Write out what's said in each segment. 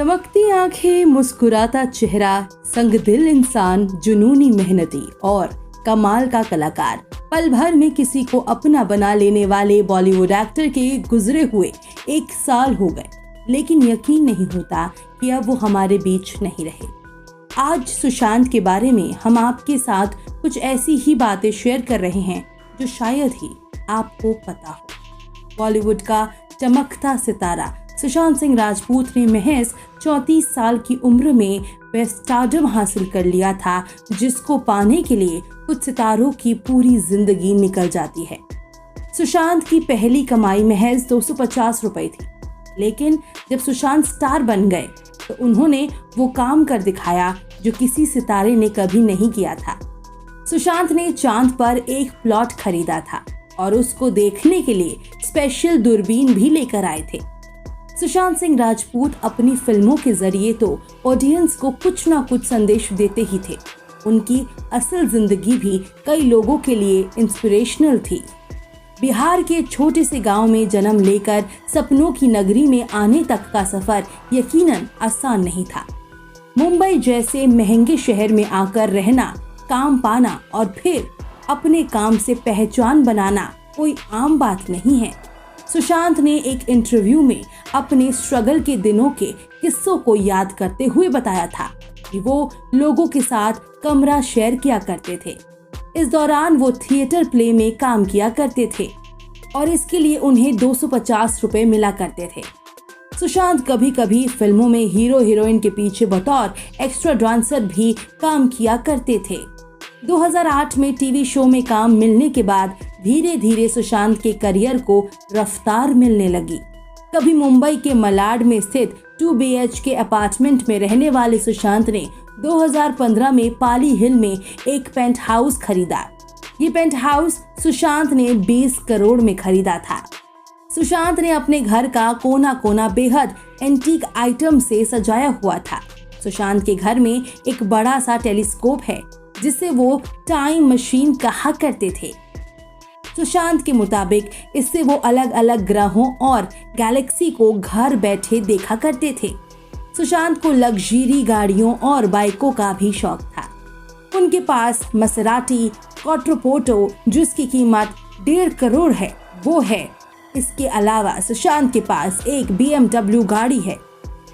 चमकती आंखें, मुस्कुराता चेहरा, संग दिल इंसान, जुनूनी मेहनती और कमाल का कलाकार। पल भर में किसी को अपना बना लेने वाले बॉलीवुड एक्टर के गुजरे हुए 1 साल हो गए, लेकिन यकीन नहीं होता कि अब वो हमारे बीच नहीं रहे। आज सुशांत के बारे में हम आपके साथ कुछ ऐसी ही बातें शेयर कर रहे हैं जो शायद ही आपको पता हो। बॉलीवुड का चमकता सितारा सुशांत सिंह राजपूत ने महज 34 साल की उम्र में वह स्टारडम हासिल कर लिया था, जिसको पाने के लिए कुछ सितारों की पूरी जिंदगी निकल जाती है। सुशांत की पहली कमाई महज 250 रुपए थी, लेकिन जब सुशांत स्टार बन गए तो उन्होंने वो काम कर दिखाया जो किसी सितारे ने कभी नहीं किया था। सुशांत ने चांद पर एक प्लॉट खरीदा था और उसको देखने के लिए स्पेशल दूरबीन भी लेकर आए थे। सुशांत सिंह राजपूत अपनी फिल्मों के जरिए तो ऑडियंस को कुछ ना कुछ संदेश देते ही थे। उनकी असल जिंदगी भी कई लोगों के लिए इंस्पिरेशनल थी। बिहार के छोटे से गांव में जन्म लेकर सपनों की नगरी में आने तक का सफर यकीनन आसान नहीं था। मुंबई जैसे महंगे शहर में आकर रहना, काम पाना और फिर अपने काम से पहचान बनाना कोई आम बात नहीं है। सुशांत ने एक इंटरव्यू में अपने स्ट्रगल के दिनों के किस्सों को याद करते हुए बताया था कि वो लोगों के साथ कमरा शेयर किया करते थे। इस दौरान वो थिएटर प्ले में काम किया करते थे और इसके लिए उन्हें 250 रुपए मिला करते थे। सुशांत कभी कभी फिल्मों में हीरो हीरोइन के पीछे बतौर एक्स्ट्रा डांसर भी काम किया करते थे। 2008 में टीवी शो में काम मिलने के बाद धीरे धीरे सुशांत के करियर को रफ्तार मिलने लगी। कभी मुंबई के मलाड में स्थित 2 BHK अपार्टमेंट में रहने वाले सुशांत ने 2015 में पाली हिल में एक पेंट हाउस खरीदा। ये पेंट हाउस सुशांत ने 20 करोड़ में खरीदा था। सुशांत ने अपने घर का कोना कोना बेहद एंटीक आइटम से सजाया हुआ था। सुशांत के घर में एक बड़ा सा टेलीस्कोप है जिसे वो टाइम मशीन कहा करते थे। सुशांत के मुताबिक इससे वो अलग अलग ग्रहों और गैलेक्सी को घर बैठे देखा करते थे। सुशांत को लग्जरी गाड़ियों और बाइकों का भी शौक था। उनके पास मसेराटी क्वाट्रोपोर्टो जिसकी कीमत 1.5 करोड़ है वो है। इसके अलावा सुशांत के पास एक BMW गाड़ी है।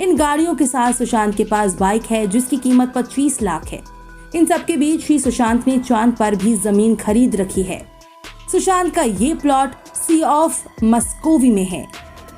इन गाड़ियों के साथ सुशांत के पास बाइक है जिसकी कीमत 25 लाख है। इन सब के बीच ही सुशांत ने चांद पर भी जमीन खरीद रखी है। सुशांत का ये प्लॉट सी ऑफ मस्कोवी में है।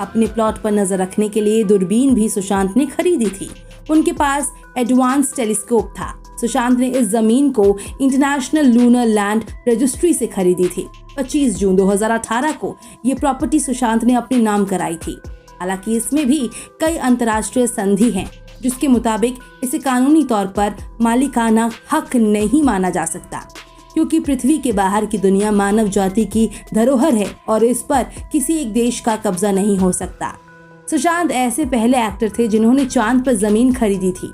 अपने प्लॉट पर नजर रखने के लिए दूरबीन भी सुशांत ने खरीदी थी। उनके पास एडवांस टेलीस्कोप था। सुशांत ने इस जमीन को इंटरनेशनल लूनर लैंड रजिस्ट्री से खरीदी थी। 25 जून 2018 को ये प्रॉपर्टी सुशांत ने अपने नाम कराई थी। हालांकि इसमें भी कई अंतर्राष्ट्रीय संधि हैं, जिसके मुताबिक इसे कानूनी तौर पर मालिकाना हक नहीं माना जा सकता, क्योंकि पृथ्वी के बाहर की दुनिया मानव जाति की धरोहर है और इस पर किसी एक देश का कब्जा नहीं हो सकता। सुशांत ऐसे पहले एक्टर थे जिन्होंने चांद पर जमीन खरीदी थी।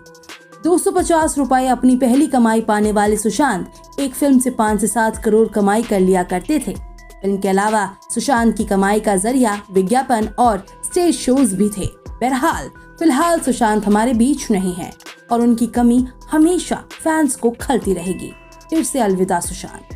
250 रुपए अपनी पहली कमाई पाने वाले सुशांत एक फिल्म से 5 से 7 करोड़ कमाई कर लिया करते थे। फिल्म के अलावा सुशांत की कमाई का जरिया विज्ञापन और स्टेज शोज भी थे। बहरहाल फिलहाल सुशांत हमारे बीच नहीं है और उनकी कमी हमेशा फैंस को खलती रहेगी। फिर से अलविदा सुशांत।